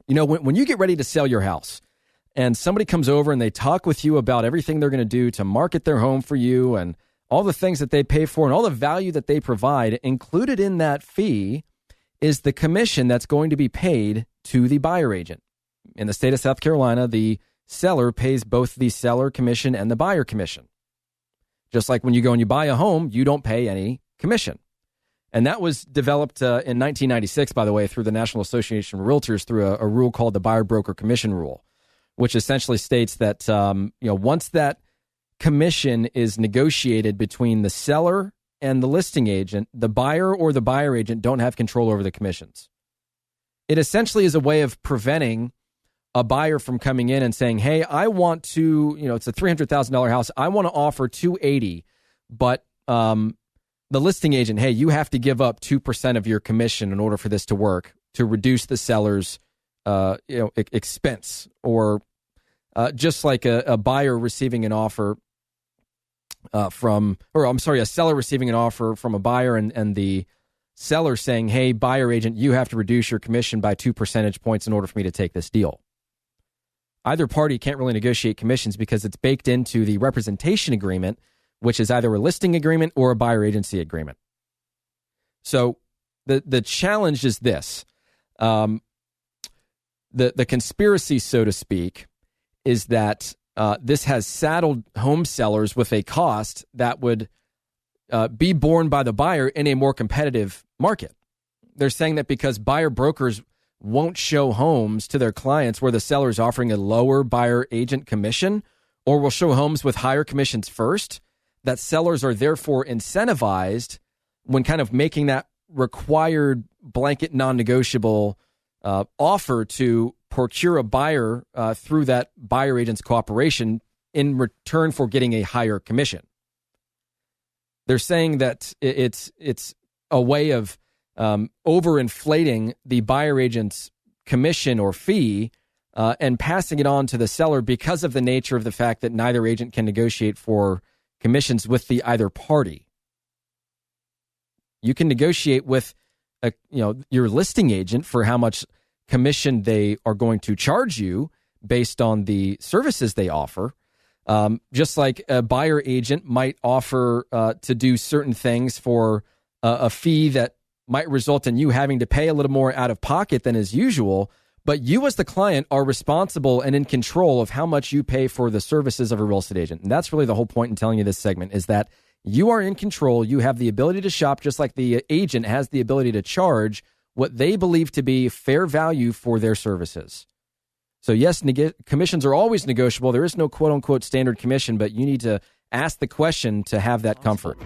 You know, when you get ready to sell your house and somebody comes over and they talk with you about everything they're going to do to market their home for you and all the things that they pay for and all the value that they provide, included in that fee is the commission that's going to be paid to the buyer agent. In the state of South Carolina, the seller pays both the seller commission and the buyer commission. Just like when you go and you buy a home, you don't pay any commission. And that was developed in 1996, by the way, through the National Association of Realtors through a rule called the Buyer Broker Commission Rule, which essentially states that once that commission is negotiated between the seller and the listing agent, the buyer or the buyer agent don't have control over the commissions. It essentially is a way of preventing a buyer from coming in and saying, hey, I want to, it's a $300,000 house. I want to offer $280,000, but the listing agent, hey, you have to give up 2% of your commission in order for this to work to reduce the seller's expense, or just like a buyer receiving an offer a seller receiving an offer from a buyer and the seller saying, hey, buyer agent, you have to reduce your commission by 2 percentage points in order for me to take this deal. Either party can't really negotiate commissions because it's baked into the representation agreement, which is either a listing agreement or a buyer agency agreement. So the challenge is this. The conspiracy, so to speak, is that this has saddled home sellers with a cost that would be borne by the buyer in a more competitive market. They're saying that because buyer brokers won't show homes to their clients where the seller is offering a lower buyer agent commission, or will show homes with higher commissions first, that sellers are therefore incentivized when kind of making that required blanket non-negotiable offer to procure a buyer through that buyer agent's cooperation in return for getting a higher commission. They're saying that it's a way of overinflating the buyer agent's commission or fee and passing it on to the seller because of the nature of the fact that neither agent can negotiate for commissions with the either party. You can negotiate with your listing agent for how much commission they are going to charge you based on the services they offer. Just like a buyer agent might offer to do certain things for a fee that might result in you having to pay a little more out of pocket than is usual, but you as the client are responsible and in control of how much you pay for the services of a real estate agent. And that's really the whole point in telling you this segment, is that you are in control. You have the ability to shop just like the agent has the ability to charge what they believe to be fair value for their services. So yes, commissions are always negotiable. There is no quote-unquote standard commission, but you need to ask the question to have that comfort.